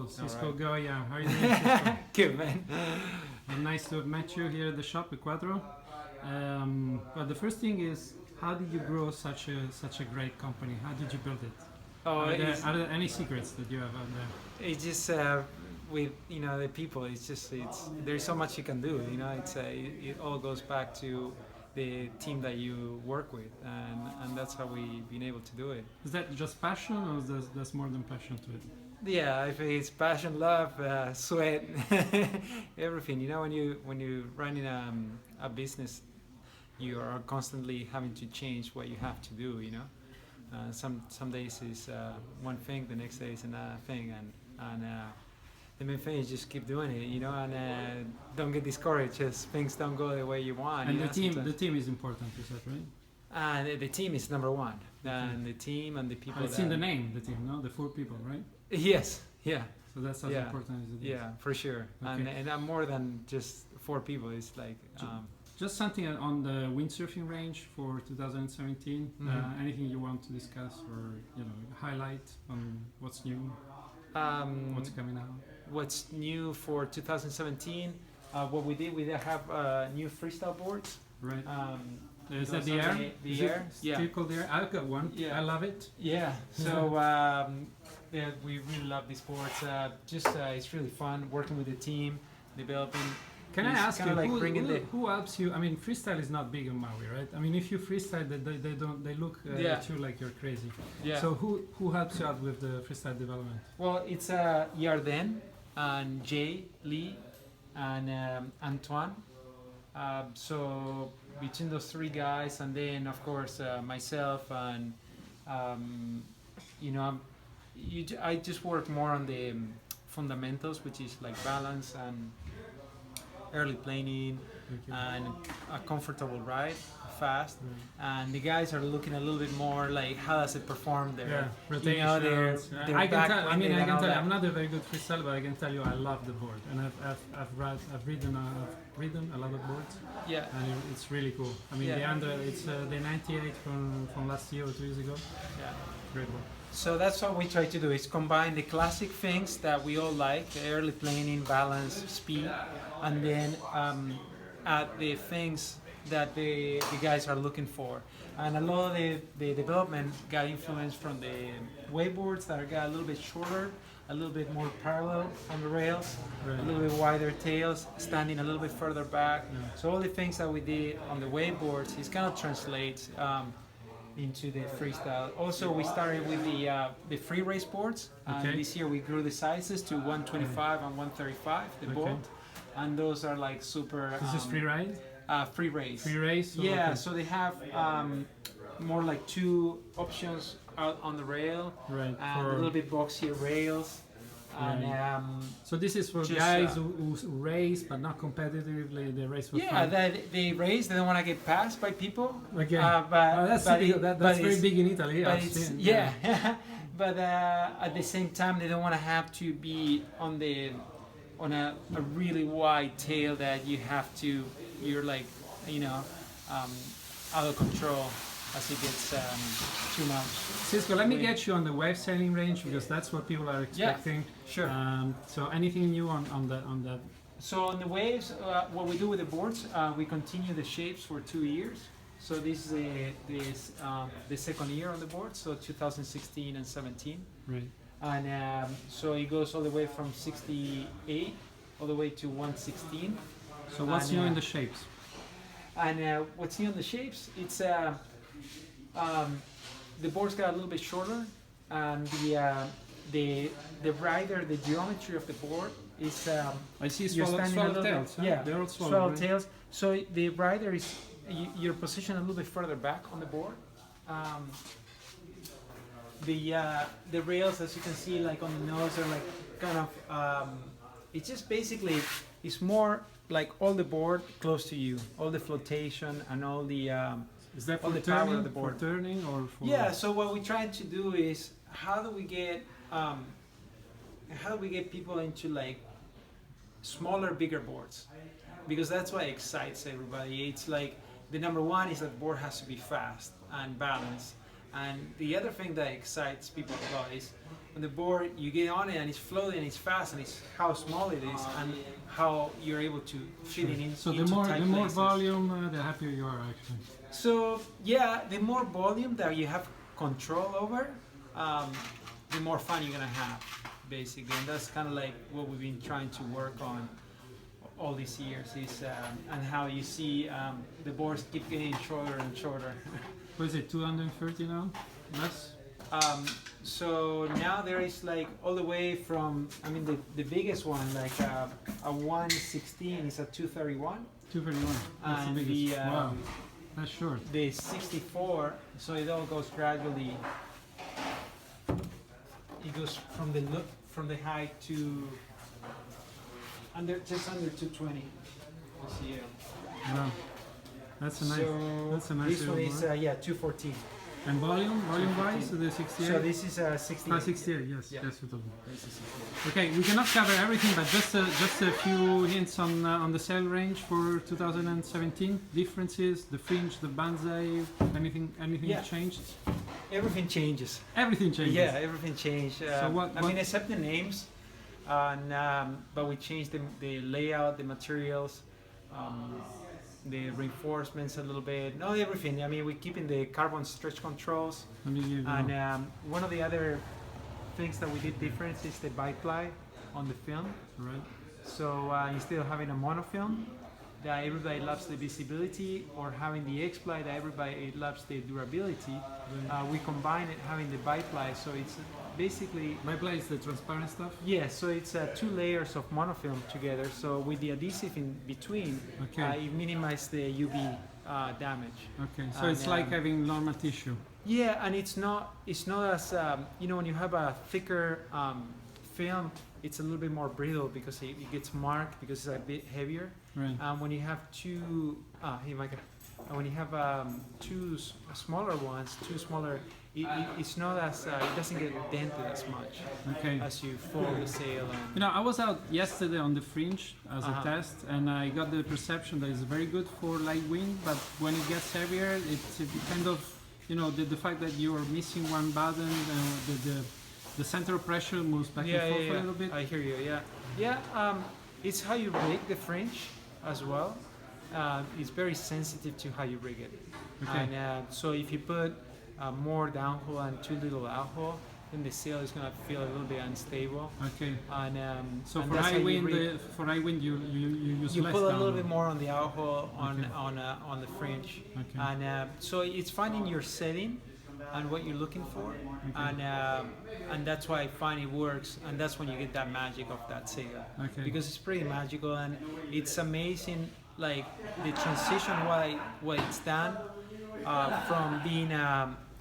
Hello, Cisco right. Goya. How are you doing, Cisco? Good, man. Nice to have met you here at the shop at Quatro. But the first thing is, how did you grow such a great company? How did you build it? Oh, Are there any secrets that you have out there? it's just with the people. It's there's so much you can do. It all goes back to the team that you work with, and that's how we've been able to do it. Is that just passion, or is there's more than passion to it? Yeah, I think it's passion, love, sweat, everything. When you running a business, you are constantly having to change what you have to do. Some days is one thing, the next day is another thing, and the main thing is just keep doing it, and don't get discouraged as things don't go the way you want. And the team is important, you said, right? And the team is number one, and the team and the people. It's in the name, the team, no? The 4 people, right? Yes, yeah. So that's as important as it is. Yeah, for sure. Okay. And I'm more than just 4 people. It's like Just something on the windsurfing range for 2017. Anything you want to discuss or highlight on what's new, what's coming out? what's new for 2017. What we did have new freestyle boards. Right. Is that those the are air? the Is air? it Yeah. still called the air? I've got one. Yeah. I love it. Yeah. So yeah, we really love these boards. It's really fun working with the team, developing. Can I It's ask you, kinda like bringing who helps you? I mean, freestyle is not big in Maui, right? I mean, if you freestyle, they look Yeah. at you like you're crazy. Yeah. So who helps you out with the freestyle development? Well, it's Yarden and Jay Lee and Antoine. So between those 3 guys, and then of course myself, and I just work more on the fundamentals, which is like balance and early planing and a comfortable ride, fast. And the guys are looking a little bit more like how does it perform there. Yeah, Their rotations. I can back tell. I mean, landing I and can all tell. that. I'm not a very good freestyle, but I can tell you, I love the board, and I've ridden a lot of boards, Yeah. and it's really cool. I mean, Yeah. it's the 98 from last year or 2 years ago. Yeah. Great board. So that's what we try to do, is combine the classic things that we all like, the early planing, balance, speed, and then add the things that the guys are looking for. And a lot of the development got influence from the wakeboards that got a little bit shorter, a little bit more parallel on the rails, Right. a little bit wider tails, standing a little bit further back. Yeah. So all the things that we did on the wakeboards is kind of translates into the freestyle. Also, we started with the free race boards, and Okay. this year we grew the sizes to 125 and 135, the Okay. bolt, and those are like super. This is free ride, Free race. free race. So Yeah, okay. so they have more like 2 options out on the rail, Right. and a little bit boxier rails, and So this is for just, guys who race but not competitively. They race for yeah, fun. they race. They don't want to get passed by people. Okay. But That's but big, it- that's but very it's- big in Italy. But I've it's seen, yeah, but at the same time they don't want to have to be on a really wide tail that you're like out of control as it gets too much. Cisco, let me get you on the wave sailing range, because that's what people are expecting. Sure. So anything new on that? So on the waves, what we do with the boards, we continue the shapes for 2 years. So this is the second year on the board, so 2016 and 17. Right. And so it goes all the way from 68 all the way to 116. So what's And, new in the shapes? And what's new in the shapes? It's the boards got a little bit shorter, and the rider, the geometry of the board is I see you're standing a swallowed little tails. bit, Huh? yeah, They're all swallowed swallowed, right? tails. So the rider is you're positioned a little bit further back on the board. The rails, as you can see, like on the nose, are like kind of. It's just basically it's more like all the board close to you, all the flotation and all the. Is that all for the power of turning, the board. for turning or for? Yeah. So what we try to do is how do we get people into like smaller, bigger boards, because that's what excites everybody. It's like the number one is that the board has to be fast and balanced, and the other thing that excites people a lot is on the board, you get on it and it's floating and it's fast and it's how small it is and how you're able to fit it in. So into the more places. volume, the happier you are actually. So yeah, the more volume that you have control over, the more fun you're gonna have, basically, and that's kind of like what we've been trying to work on all these years is and how you see the boards keep getting shorter and shorter. What is it, 230 now? Less? So now there is like all the way from, I mean, the biggest one, like a 116 is a 231. 231. That's the And biggest. the, Wow. That's short. The 64, so it all goes gradually. It goes from the height to just under 220. You see, Wow. That's a nice. so That's a nice. this one little is board. 214. And volume wise, so the 68. So this is 68. 68. Yes. Yeah. Yes, we told me. This is 68. Okay, we cannot cover everything, but just a few hints on the sale range for 2017. Differences, the fringe, the banzai, anything Yeah. changed? Everything changes. Everything changes. Yeah, everything changed. So I mean, except the names, and but we changed the layout, the materials, the reinforcements a little bit. Not everything. I mean, we're keeping the carbon stretch controls, Let me give you. and one of the other things that we did different is the biply on the film. Right. So instead of having a monofilm that everybody loves the visibility, or having the X-ply that everybody loves the durability, we combine it having the biply. So it's basically My play is the transparent stuff. yeah. So it's 2 layers of monofilm together. So with the adhesive in between, Okay. it minimizes the UV damage. Okay. So And, it's like having normal tissue. Yeah, and it's not as you know, when you have a thicker film, it's a little bit more brittle because it gets marked because it's a bit heavier. Right. When you have two, hey Micah, when you have two smaller ones, it's not as it doesn't get dented as much Okay. as you fold the sail. You know, I was out yesterday on the fringe as a Uh-huh. test, and I got the perception that it's very good for light wind, but when it gets heavier, it's kind of, you know, the fact that you are missing one button, the center of pressure moves back and forth a little bit. I hear you. Yeah. It's how you rig the fringe as well. It's very sensitive to how you rig it. Okay. And so if you put more downhole and too little outhole, then the sail is going to feel a little bit unstable. Okay. And So and for that's how high you wind, rig. for high wind, you use You less put a little down. bit more on the outhole Okay. on the fringe, Okay. and so it's finding your setting and what you're looking for, and that's why I find it works, and that's when you get that magic of that sail, Okay. because it's pretty magical and it's amazing, like the transition what it's done from being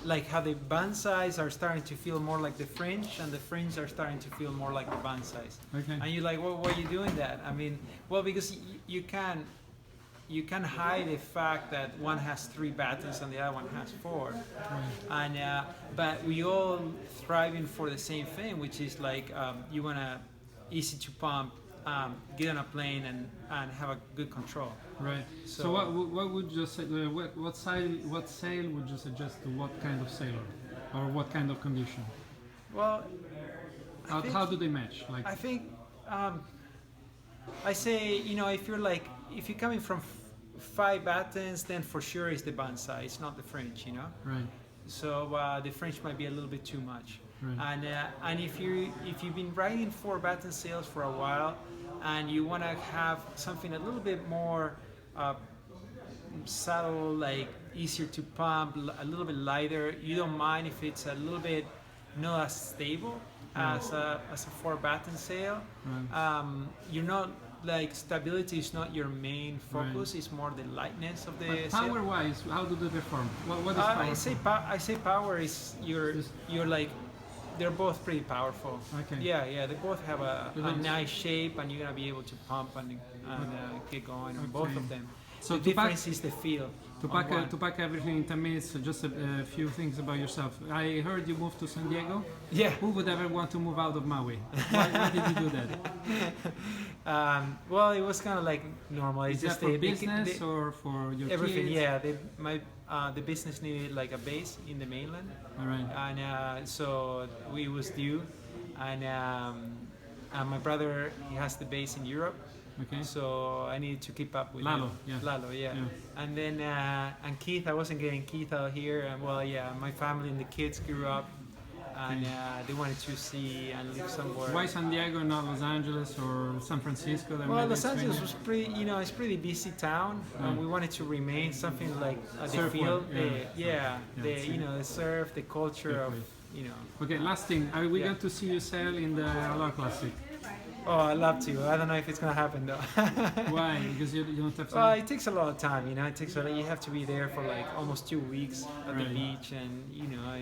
like how the banzais are starting to feel more like the fringe, and the fringe are starting to feel more like the banzais. Okay. And you're like, well, why are you doing that? I mean, well, because you can hide the fact that one has 3 battens and the other one has 4, and but we all thriving for the same thing, which is like you wanna easy to pump, get on a plane and have a good control. Right. So, So- what would you say? What sail would you suggest to what kind of sailor, or what kind of condition? Well, How do they match? Like. I think I say, you know, if you're coming from 5 battens, then for sure it's the banzai. It's not the fringe, you know. Right. So the fringe might be a little bit too much. Right. And if you've been riding 4 batten sails for a while, and you want to have something a little bit more subtle, like easier to pump, a little bit lighter, you don't mind if it's a little bit not as stable as a 4 batten sail. Right. You're not like stability is not your main focus. It's more the lightness of the But sail. power-wise, how do they perform? What is power? I say power is you're like they're both pretty powerful. Okay. Yeah, they both have a So that's- nice shape, and you're gonna be able to pump and get going on both Okay. of them. So the to pack, difference is the feel. to on pack, one. to pack everything in 10 minutes, just a few things about yourself. I heard you moved to San Diego. Yeah. Who would ever want to move out of Maui? Why did you do that? Well, it was kind of like normal. Is It's that just for business or for your everything. kids? Yeah, the business needed like a base in the mainland, All right. and so we was due, and my brother, he has the base in Europe, Okay. so I needed to keep up with Lalo, him. yeah. Lalo, yeah. Yeah. And then and Keith, I wasn't getting Keith out here, and well, yeah, my family and the kids grew up, and they wanted to see and live somewhere. Why San Diego, not Los Angeles or San Francisco? That Well, maybe Los it's Angeles been- was pretty, it's pretty busy town, and we wanted to remain something like the Surf feel, world, yeah, the see. the surf, the culture of, Okay, last thing. Are we Yeah. going to see you sail in the Aloha Classic? Oh, I love to. I don't know if it's gonna happen though. Why? Because you don't have Well, time? it takes a lot of time, It takes you have to be there for like almost 2 weeks at the Right. beach, and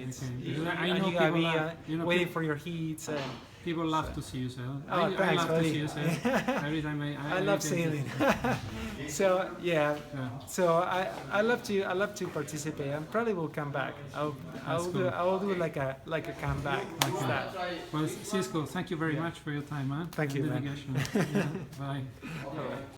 it's Okay. you, Because I and know you gotta people be love- you know waiting peop- for your heats, and People love to see you sail. Oh, I thanks, love to buddy. see you sail. Every time I love get- sailing. So yeah, Yeah. so I love to participate. I probably will come back. cool. I will do like a comeback. It's that. Well, Cisco, thank you very much for your time, man. Thank you, man. Dedication. Yeah, bye. All right.